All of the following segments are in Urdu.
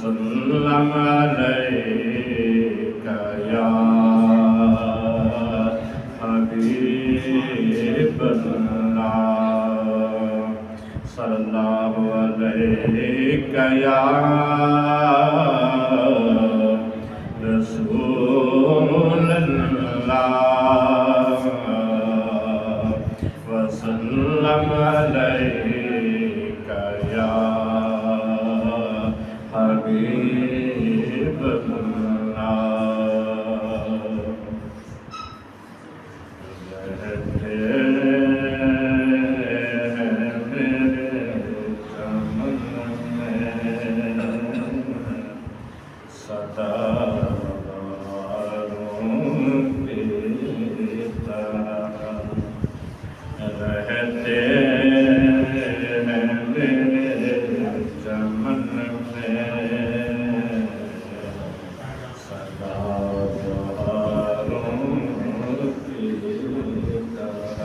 وسلم عليك يا حبيب الله صلى الله عليك يا رسول الله وسلم عليك يا حبيب الله رہتے ہیں میرے چمن میں سدا رہتے ہیں میرے چمن میں سدا بہاروں کی طرح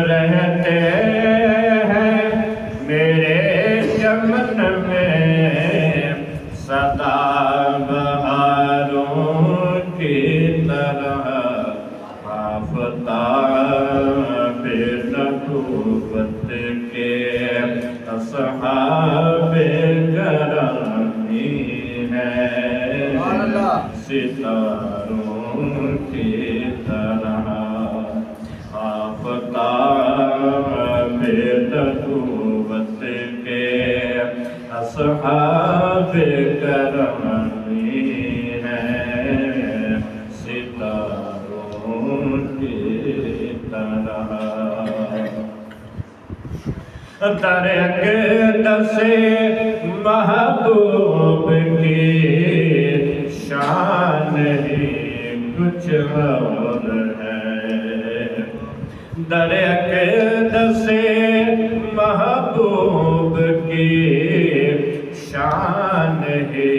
رہتے ہیں میرے چمن میں سدا بہاروں کی طرح آفتاب نبوت کے اصحاب گرامی ہیں ستاروں کی طرح آفتاب نبوت کے اصحاب گرامی ہیں ستاروں کی طرح در اقدس محبوب کی شان ہی کچھ اور ہے در اقدس محبوب کی شان ہی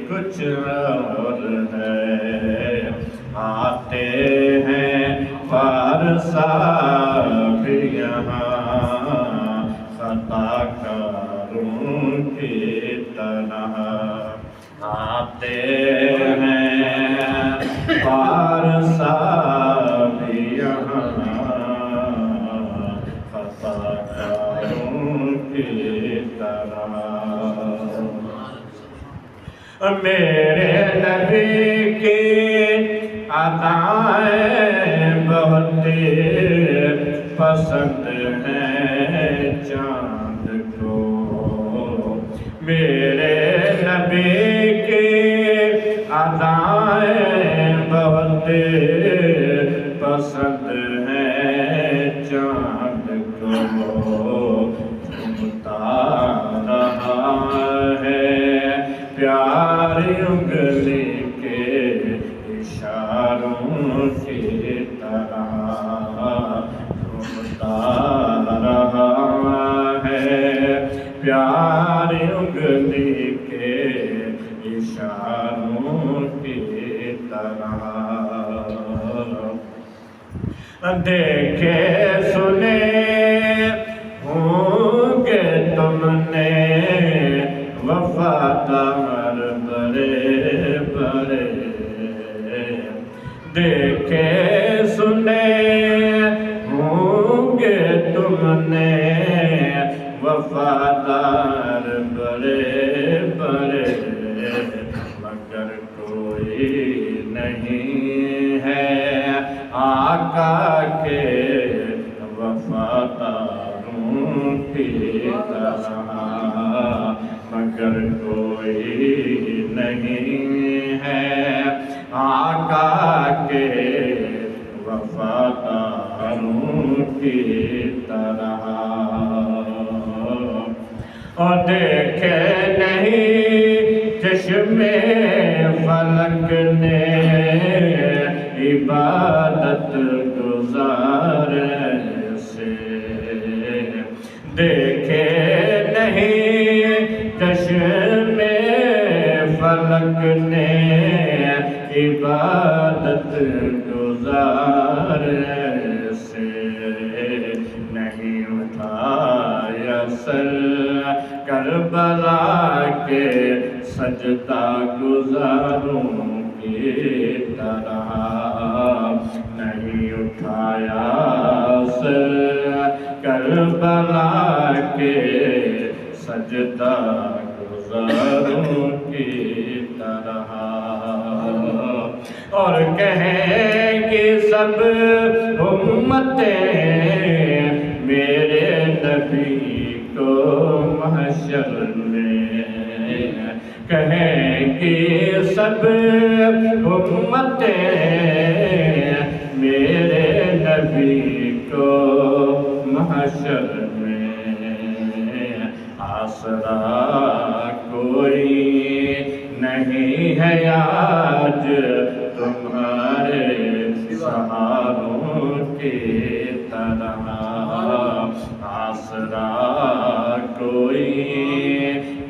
کچھ اور ہے آتے ہیں فارسا بھی یہاں خطا کاروں کی طرح آتے ہیں فارسا بھی یہاں خطا کاروں کی طرح میرے نبی کی عطائیں بہت پسند ہیں چاند کو میرے نبی کی عطائیں بہت پسند ہیں چاند کو جھومتا رہا ہے پیاری انگلی کے اشاروں کی طرح گھومتا رہا ہے پیاری انگلی کے اشاروں کی طرح دیکھے سنے ہوں گے تم نے وفادار بڑے بڑے دیکھے سنے ہوں گے تم نے وفادار بڑے بڑے مگر کوئی نہیں ہے آقا کے وفاداروں کی طرح مگر کوئی نہیں ہے آقا کے وفاداروں کی طرح اور دیکھے نہیں چشم فلک نے عبادت گزار سے دیکھے نہیں چشم فلک نے عبادت گزار سے نہیں اٹھایا میسر کربلا کے سجدہ گزاروں کی طرح نہیں اٹھایا سر کربلا کے سجدہ گزاروں کی طرح اور کہیں کہ سب امتیں میرے نبی کو محشر میں کہیں کہ سب امتیں میرے نبی کو محشر میں آسرا کوئی نہیں ہے آج تمہارے سہاروں کی طرح آسرا کوئی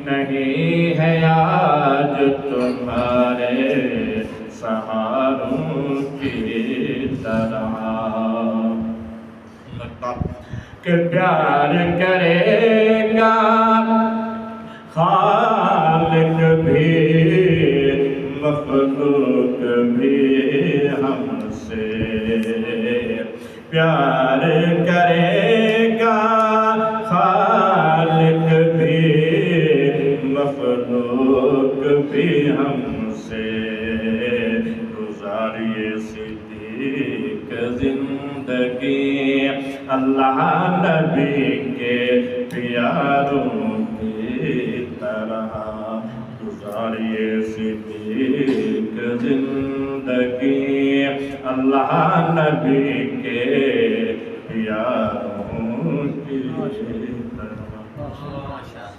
نہیں ہے آج تمہارے سہاروں کی طرح کہ پیار کرے گا خالق بھی مخلوق بھی ہم سے پیار کرے گا خالق بھی مخلوق بھی ہم سے گزاریے صدیق زندگی اللہ نبی کے پیاروں کی طرح گزاریے صدیق زندگی اللہ نبی کے پیاروں کی طرح